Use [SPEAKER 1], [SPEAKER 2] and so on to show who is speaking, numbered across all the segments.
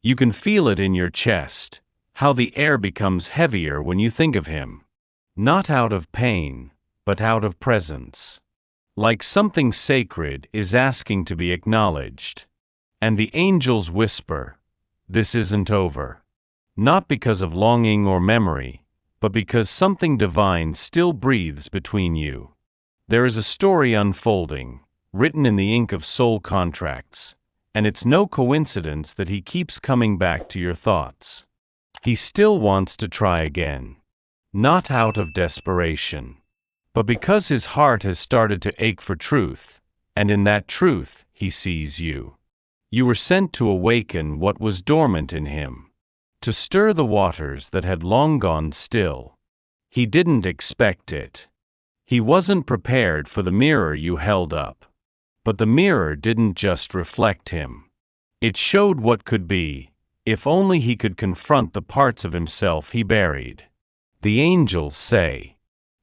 [SPEAKER 1] You can feel it in your chest, how the air becomes heavier when you think of him. Not out of pain, but out of presence. Like something sacred is asking to be acknowledged. And the angels whisper, "This isn't over." Not because of longing or memory, but because something divine still breathes between you. There is a story unfolding, written in the ink of soul contracts, and it's no coincidence that he keeps coming back to your thoughts. He still wants to try again. Not out of desperation, but because his heart has started to ache for truth, and in that truth, he sees you. You were sent to awaken what was dormant in him, to stir the waters that had long gone still. He didn't expect it. He wasn't prepared for the mirror you held up. But the mirror didn't just reflect him. It showed what could be, if only he could confront the parts of himself he buried. The angels say,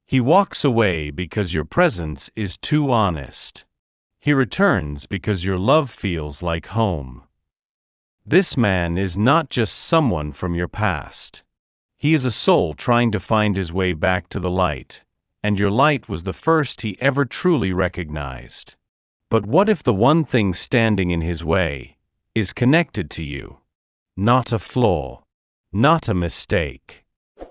[SPEAKER 1] "He walks away because your presence is too honest. He returns because your love feels like home." This man is not just someone from your past. He is a soul trying to find his way back to the light, and your light was the first he ever truly recognized. But what if the one thing standing in his way is connected to you? Not a flaw, not a mistake,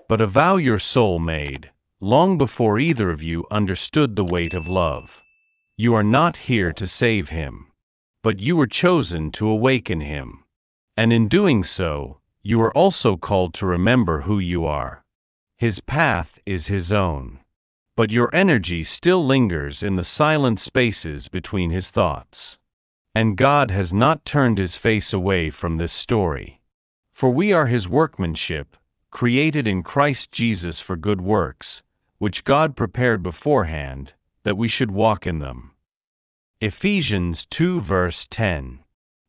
[SPEAKER 1] but a vow your soul made, long before either of you understood the weight of love. You are not here to save him, but you were chosen to awaken him. And in doing so, you are also called to remember who you are. His path is his own, but your energy still lingers in the silent spaces between his thoughts. And God has not turned his face away from this story. For we are his workmanship, created in Christ Jesus for good works, which God prepared beforehand, that we should walk in them. Ephesians 2 verse 10.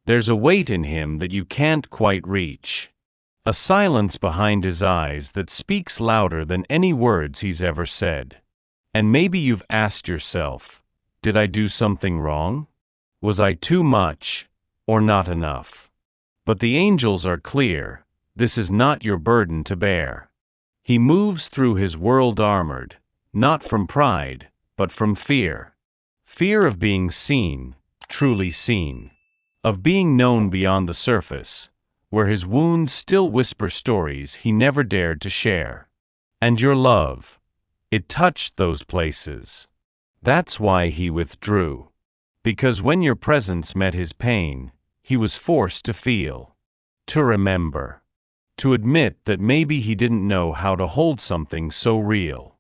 [SPEAKER 1] There's a weight in him that you can't quite reach. A silence behind his eyes that speaks louder than any words he's ever said. And maybe you've asked yourself, did I do something wrong? Was I too much, or not enough? But the angels are clear, this is not your burden to bear. He moves through his world armored, not from pride, but from fear. Fear of being seen, truly seen. Of being known beyond the surface, where his wounds still whisper stories he never dared to share. And your love, it touched those places. That's why he withdrew. Because when your presence met his pain, he was forced to feel, to remember, to admit that maybe he didn't know how to hold something so real.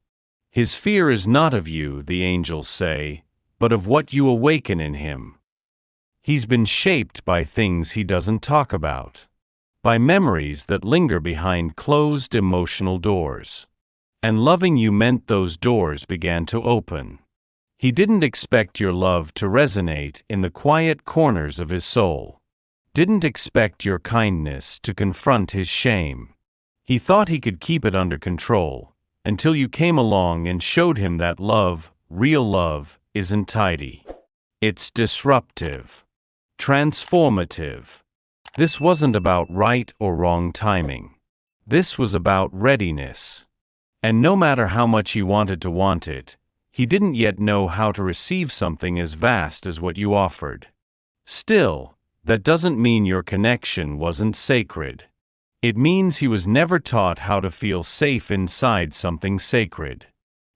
[SPEAKER 1] His fear is not of you, the angels say, but of what you awaken in him. He's been shaped by things he doesn't talk about, by memories that linger behind closed emotional doors. And loving you meant those doors began to open. He didn't expect your love to resonate in the quiet corners of his soul. Didn't expect your kindness to confront his shame. He thought he could keep it under control, until you came along and showed him that love, real love, isn't tidy. It's disruptive. Transformative. This wasn't about right or wrong timing. This was about readiness. And no matter how much he wanted to want it, he didn't yet know how to receive something as vast as what you offered. Still, that doesn't mean your connection wasn't sacred. It means he was never taught how to feel safe inside something sacred.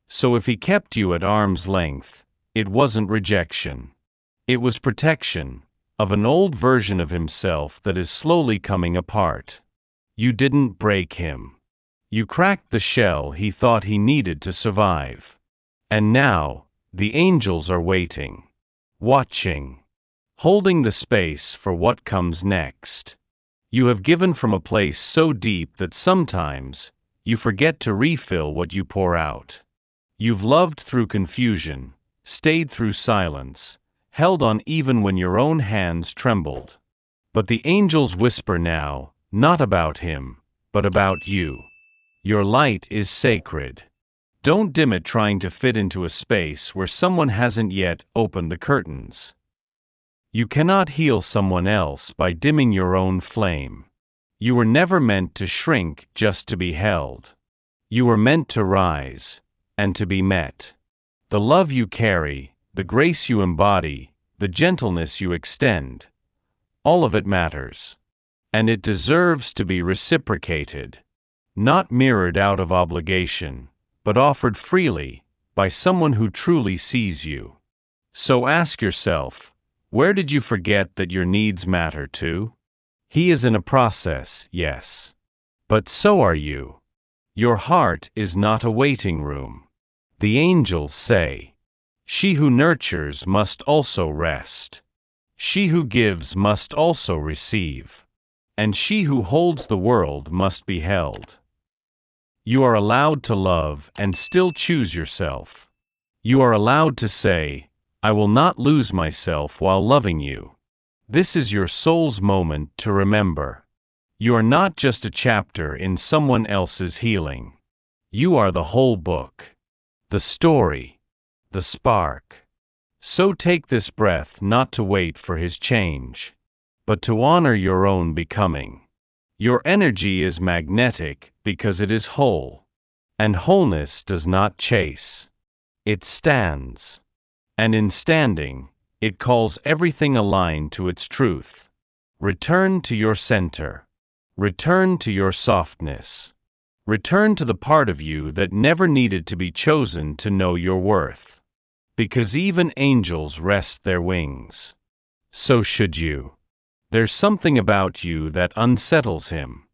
[SPEAKER 1] So if he kept you at arm's length, it wasn't rejection. It was protection of an old version of himself that is slowly coming apart. You didn't break him. You cracked the shell he thought he needed to survive. And now, the angels are waiting, watching, holding the space for what comes next. You have given from a place so deep that sometimes, you forget to refill what you pour out. You've loved through confusion, stayed through silence, held on even when your own hands trembled. But the angels whisper now, not about him, but about you. Your light is sacred. Don't dim it trying to fit into a space where someone hasn't yet opened the curtains. You cannot heal someone else by dimming your own flame. You were never meant to shrink just to be held. You were meant to rise, and to be met. The love you carry, the grace you embody, the gentleness you extend, all of it matters. And it deserves to be reciprocated. Not mirrored out of obligation, but offered freely, by someone who truly sees you. So ask yourself, where did you forget that your needs matter too? He is in a process, yes. But so are you. Your heart is not a waiting room. The angels say, she who nurtures must also rest. She who gives must also receive. And she who holds the world must be held. You are allowed to love and still choose yourself. You are allowed to say, I will not lose myself while loving you. This is your soul's moment to remember. You are not just a chapter in someone else's healing. You are the whole book. The story. The spark. So take this breath not to wait for his change, but to honor your own becoming. Your energy is magnetic because it is whole. And wholeness does not chase. It stands. And in standing, it calls everything aligned to its truth. Return to your center. Return to your softness. Return to the part of you that never needed to be chosen to know your worth. Because even angels rest their wings. So should you. There's something about you that unsettles him.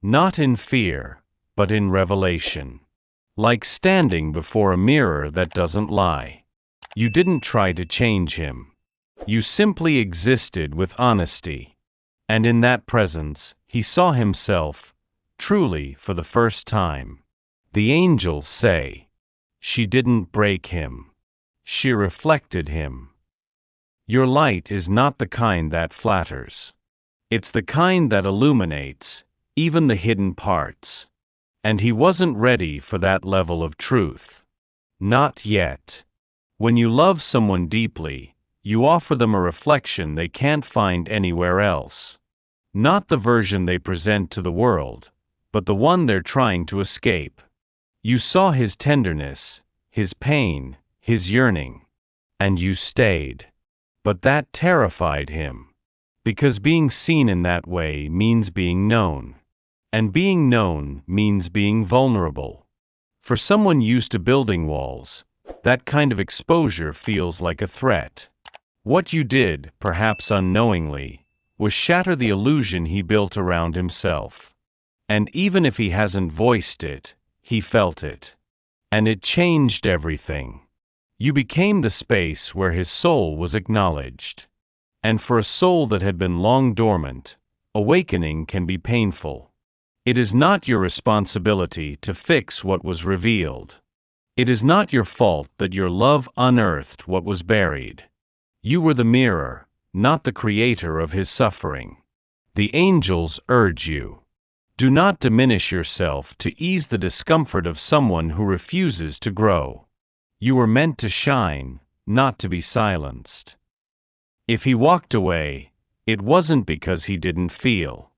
[SPEAKER 1] Not in fear, but in revelation. Like standing before a mirror that doesn't lie. You didn't try to change him. You simply existed with honesty. And in that presence, he saw himself, truly for the first time. The angels say, she didn't break him. She reflected him. Your light is not the kind that flatters. It's the kind that illuminates, even the hidden parts. And he wasn't ready for that level of truth. Not yet. When you love someone deeply, you offer them a reflection they can't find anywhere else. Not the version they present to the world, but the one they're trying to escape. You saw his tenderness, his pain, his yearning. And you stayed. But that terrified him. Because being seen in that way means being known. And being known means being vulnerable. For someone used to building walls, that kind of exposure feels like a threat. What you did, perhaps unknowingly, was shatter the illusion he built around himself. And even if he hasn't voiced it, he felt it. And it changed everything. You became the space where his soul was acknowledged. And for a soul that had been long dormant, awakening can be painful. It is not your responsibility to fix what was revealed. It is not your fault that your love unearthed what was buried. You were the mirror, not the creator of his suffering. The angels urge you. Do not diminish yourself to ease the discomfort of someone who refuses to grow. You were meant to shine, not to be silenced. If he walked away, it wasn't because he didn't feel.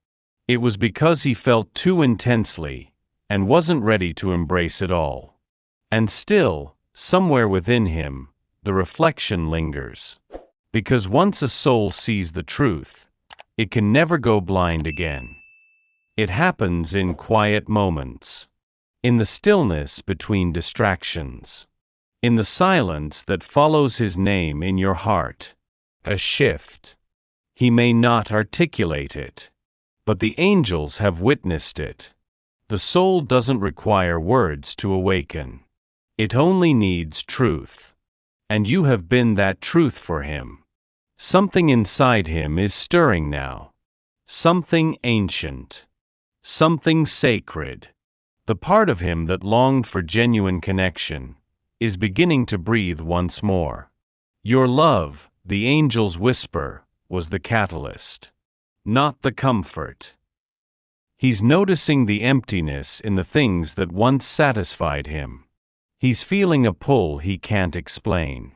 [SPEAKER 1] It was because he felt too intensely, and wasn't ready to embrace it all. And still, somewhere within him, the reflection lingers. Because once a soul sees the truth, it can never go blind again. It happens in quiet moments. In the stillness between distractions. In the silence that follows his name in your heart. A shift. He may not articulate it. But the angels have witnessed it. The soul doesn't require words to awaken. It only needs truth. And you have been that truth for him. Something inside him is stirring now. Something ancient. Something sacred. The part of him that longed for genuine connection is beginning to breathe once more. Your love, the angel's whisper, was the catalyst. Not the comfort. He's noticing the emptiness in the things that once satisfied him. He's feeling a pull he can't explain.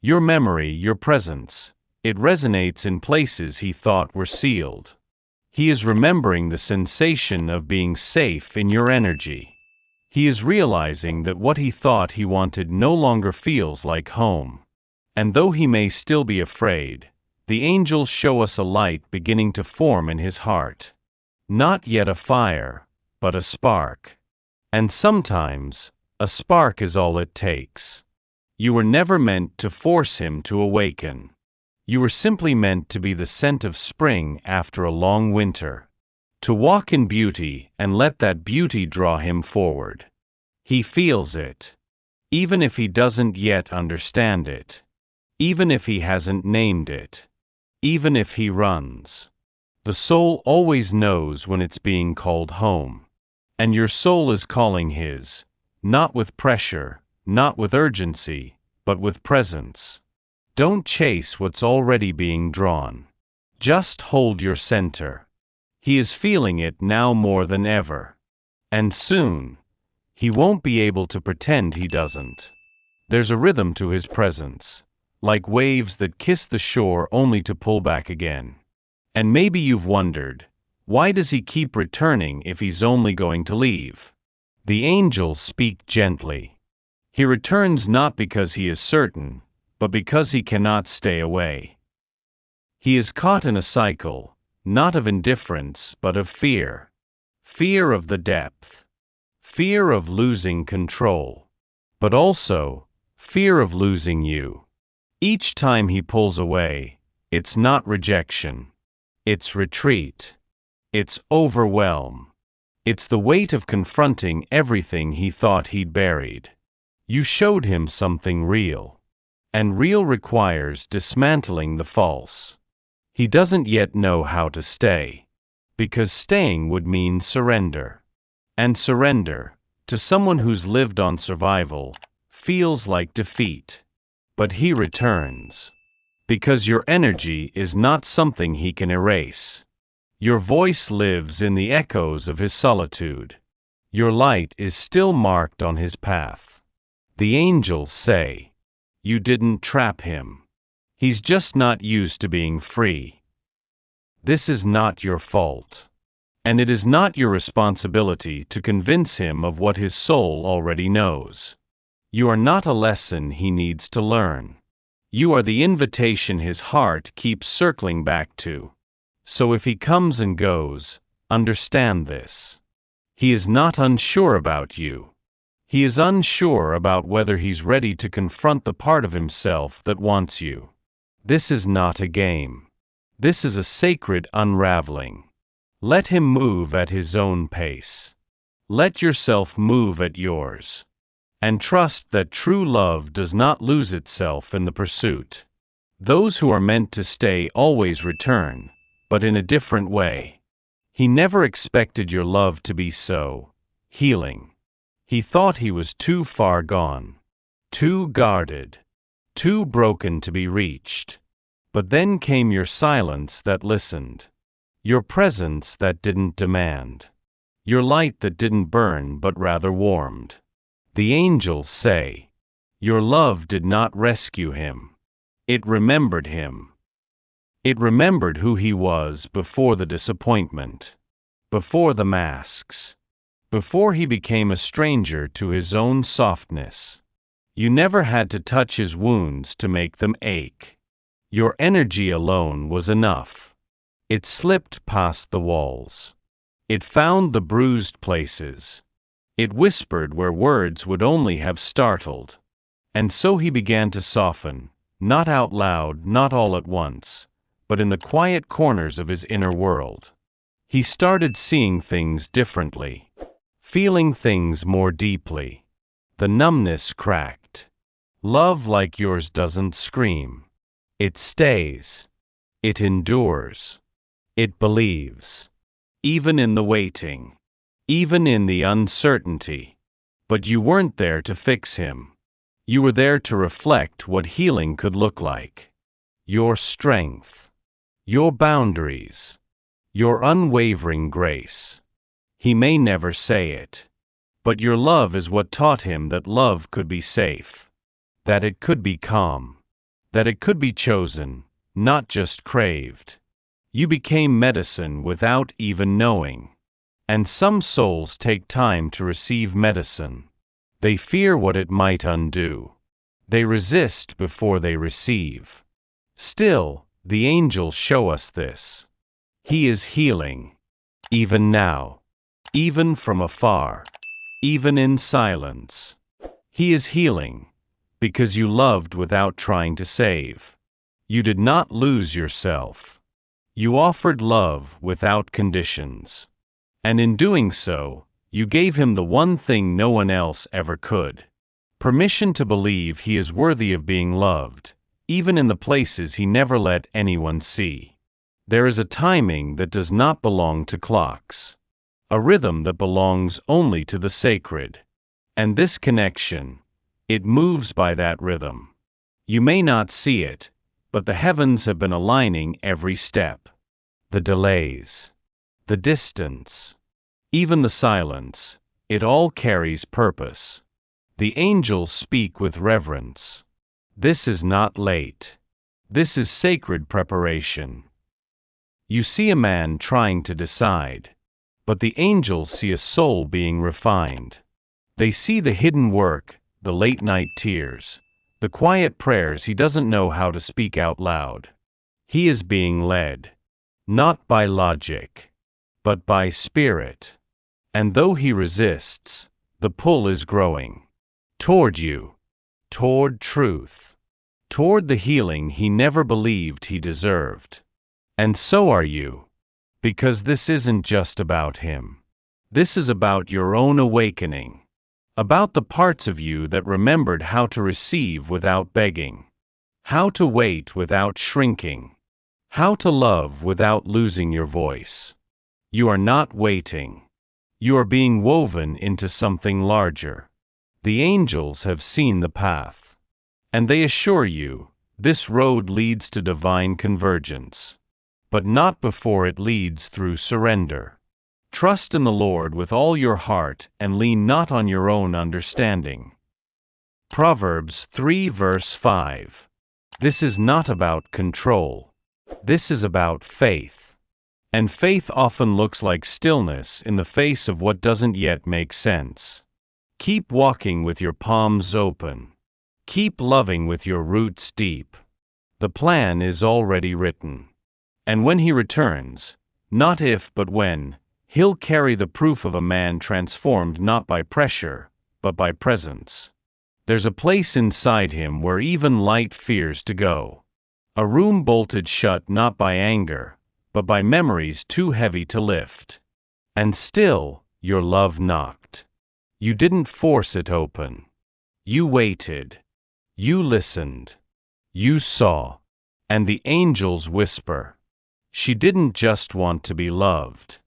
[SPEAKER 1] Your memory, your presence, it resonates in places he thought were sealed. He is remembering the sensation of being safe in your energy. He is realizing that what he thought he wanted no longer feels like home. And though he may still be afraid, the angels show us a light beginning to form in his heart. Not yet a fire, but a spark. And sometimes, a spark is all it takes. You were never meant to force him to awaken. You were simply meant to be the scent of spring after a long winter. To walk in beauty and let that beauty draw him forward. He feels it. Even if he doesn't yet understand it. Even if he hasn't named it. Even if he runs. The soul always knows when it's being called home. And your soul is calling his, not with pressure, not with urgency, but with presence. Don't chase what's already being drawn. Just hold your center. He is feeling it now more than ever. And soon, he won't be able to pretend he doesn't. There's a rhythm to his presence, like waves that kiss the shore only to pull back again. And maybe you've wondered, why does he keep returning if he's only going to leave? The angels speak gently. He returns not because he is certain, but because he cannot stay away. He is caught in a cycle, not of indifference but of fear. Fear of the depth. Fear of losing control. But also, fear of losing you. Each time he pulls away, it's not rejection. It's retreat. It's overwhelm. It's the weight of confronting everything he thought he'd buried. You showed him something real. And real requires dismantling the false. He doesn't yet know how to stay. Because staying would mean surrender. And surrender, to someone who's lived on survival, feels like defeat. But he returns. Because your energy is not something he can erase. Your voice lives in the echoes of his solitude. Your light is still marked on his path. The angels say, you didn't trap him. He's just not used to being free. This is not your fault. And it is not your responsibility to convince him of what his soul already knows. You are not a lesson he needs to learn. You are the invitation his heart keeps circling back to. So if he comes and goes, understand this. He is not unsure about you. He is unsure about whether he's ready to confront the part of himself that wants you. This is not a game. This is a sacred unraveling. Let him move at his own pace. Let yourself move at yours. And trust that true love does not lose itself in the pursuit. Those who are meant to stay always return, but in a different way. He never expected your love to be so healing. He thought he was too far gone, too guarded, too broken to be reached. But then came your silence that listened, your presence that didn't demand, your light that didn't burn but rather warmed. The angels say, your love did not rescue him. It remembered him. It remembered who he was before the disappointment, before the masks. Before he became a stranger to his own softness. You never had to touch his wounds to make them ache. Your energy alone was enough. It slipped past the walls. It found the bruised places. It whispered where words would only have startled. And so he began to soften, not out loud, not all at once, but in the quiet corners of his inner world. He started seeing things differently. Feeling things more deeply. The numbness cracked. Love like yours doesn't scream. It stays. It endures. It believes. Even in the waiting. Even in the uncertainty. But you weren't there to fix him. You were there to reflect what healing could look like. Your strength. Your boundaries. Your unwavering grace. He may never say it. But your love is what taught him that love could be safe. That it could be calm. That it could be chosen, not just craved. You became medicine without even knowing. And some souls take time to receive medicine. They fear what it might undo. They resist before they receive. Still, the angels show us this. He is healing. Even now. Even from afar. Even in silence. He is healing. Because you loved without trying to save. You did not lose yourself. You offered love without conditions. And in doing so, you gave him the one thing no one else ever could. Permission to believe he is worthy of being loved, even in the places he never let anyone see. There is a timing that does not belong to clocks. A rhythm that belongs only to the sacred. And this connection, it moves by that rhythm. You may not see it, but the heavens have been aligning every step. The delays. The distance. Even the silence, it all carries purpose. The angels speak with reverence. This is not late. This is sacred preparation. You see a man trying to decide, but the angels see a soul being refined. They see the hidden work, the late-night tears, the quiet prayers he doesn't know how to speak out loud. He is being led, not by logic, but by spirit. And though he resists, the pull is growing. Toward you. Toward truth. Toward the healing he never believed he deserved. And so are you. Because this isn't just about him. This is about your own awakening. About the parts of you that remembered how to receive without begging. How to wait without shrinking. How to love without losing your voice. You are not waiting. You are being woven into something larger. The angels have seen the path. And they assure you, this road leads to divine convergence. But not before it leads through surrender. Trust in the Lord with all your heart and lean not on your own understanding. Proverbs 3 verse 5. This is not about control. This is about faith. And faith often looks like stillness in the face of what doesn't yet make sense. Keep walking with your palms open. Keep loving with your roots deep. The plan is already written. And when he returns, not if but when, he'll carry the proof of a man transformed not by pressure, but by presence. There's a place inside him where even light fears to go. A room bolted shut not by anger, but by memories too heavy to lift. And still, your love knocked. You didn't force it open. You waited. You listened. You saw. And the angels whisper. She didn't just want to be loved.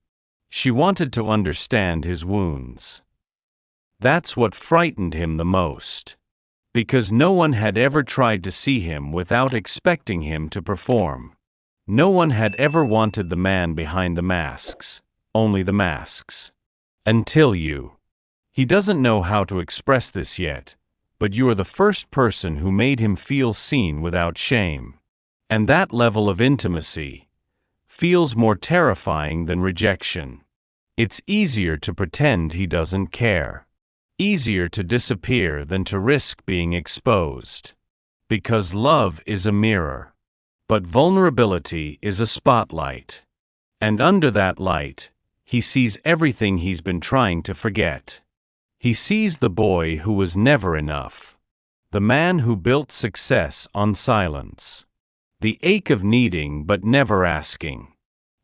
[SPEAKER 1] She wanted to understand his wounds. That's what frightened him the most. Because no one had ever tried to see him without expecting him to perform. No one had ever wanted the man behind the masks, only the masks. Until you. He doesn't know how to express this yet, but you are the first person who made him feel seen without shame. And that level of intimacy feels more terrifying than rejection. It's easier to pretend he doesn't care. Easier to disappear than to risk being exposed. Because love is a mirror. But vulnerability is a spotlight. And under that light, he sees everything he's been trying to forget. He sees the boy who was never enough. The man who built success on silence. The ache of needing but never asking.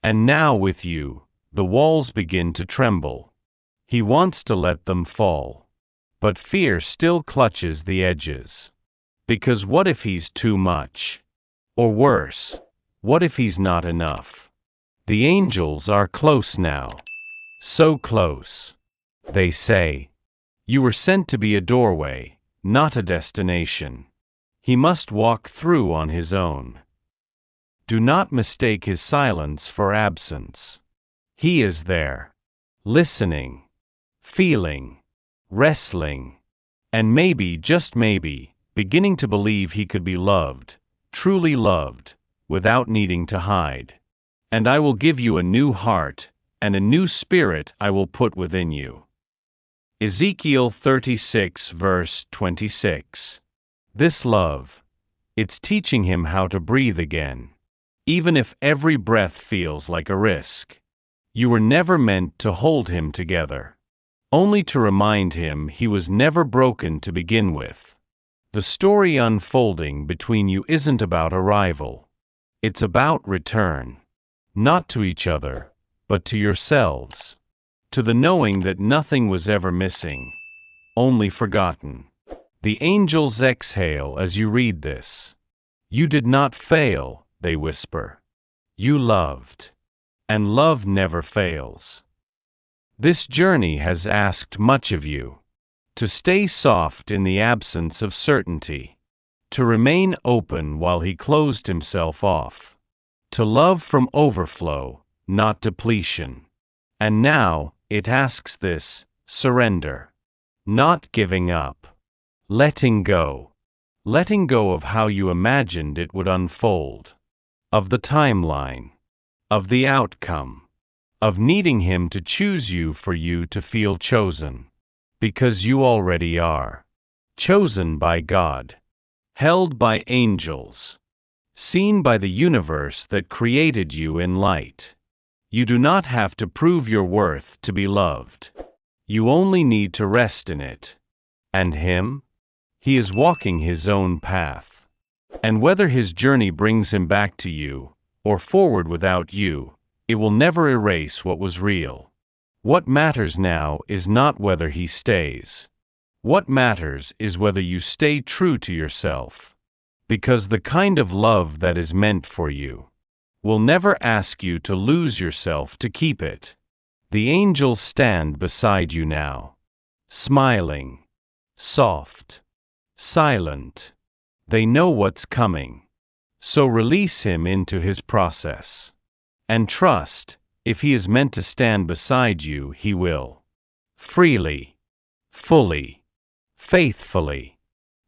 [SPEAKER 1] And now with you, the walls begin to tremble. He wants to let them fall. But fear still clutches the edges. Because what if he's too much? Or worse, what if he's not enough? The angels are close now. So close. They say, you were sent to be a doorway, not a destination. He must walk through on his own. Do not mistake his silence for absence. He is there. Listening. Feeling. Wrestling. And maybe, just maybe, beginning to believe he could be loved. Truly loved, without needing to hide. And I will give you a new heart, and a new spirit I will put within you. Ezekiel 36 verse 26. This love, it's teaching him how to breathe again. Even if every breath feels like a risk. You were never meant to hold him together. Only to remind him he was never broken to begin with. The story unfolding between you isn't about arrival. It's about return. Not to each other, but to yourselves. To the knowing that nothing was ever missing, only forgotten. The angels exhale as you read this. You did not fail, they whisper. You loved. And love never fails. This journey has asked much of you. To stay soft in the absence of certainty. To remain open while he closed himself off. To love from overflow, not depletion. And now, it asks this, surrender. Not giving up. Letting go. Letting go of how you imagined it would unfold. Of the timeline. Of the outcome. Of needing him to choose you for you to feel chosen. Because you already are. Chosen by God. Held by angels. Seen by the universe that created you in light. You do not have to prove your worth to be loved. You only need to rest in it. And him? He is walking his own path. And whether his journey brings him back to you, or forward without you, it will never erase what was real. What matters now is not whether he stays. What matters is whether you stay true to yourself. Because the kind of love that is meant for you will never ask you to lose yourself to keep it. The angels stand beside you now. Smiling. Soft. Silent. They know what's coming. So release him into his process. And trust, if he is meant to stand beside you, he will. Freely. Fully. Faithfully.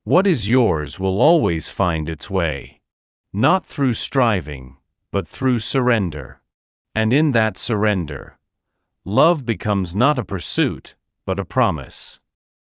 [SPEAKER 1] What is yours will always find its way. Not through striving, but through surrender. And in that surrender, love becomes not a pursuit, but a promise.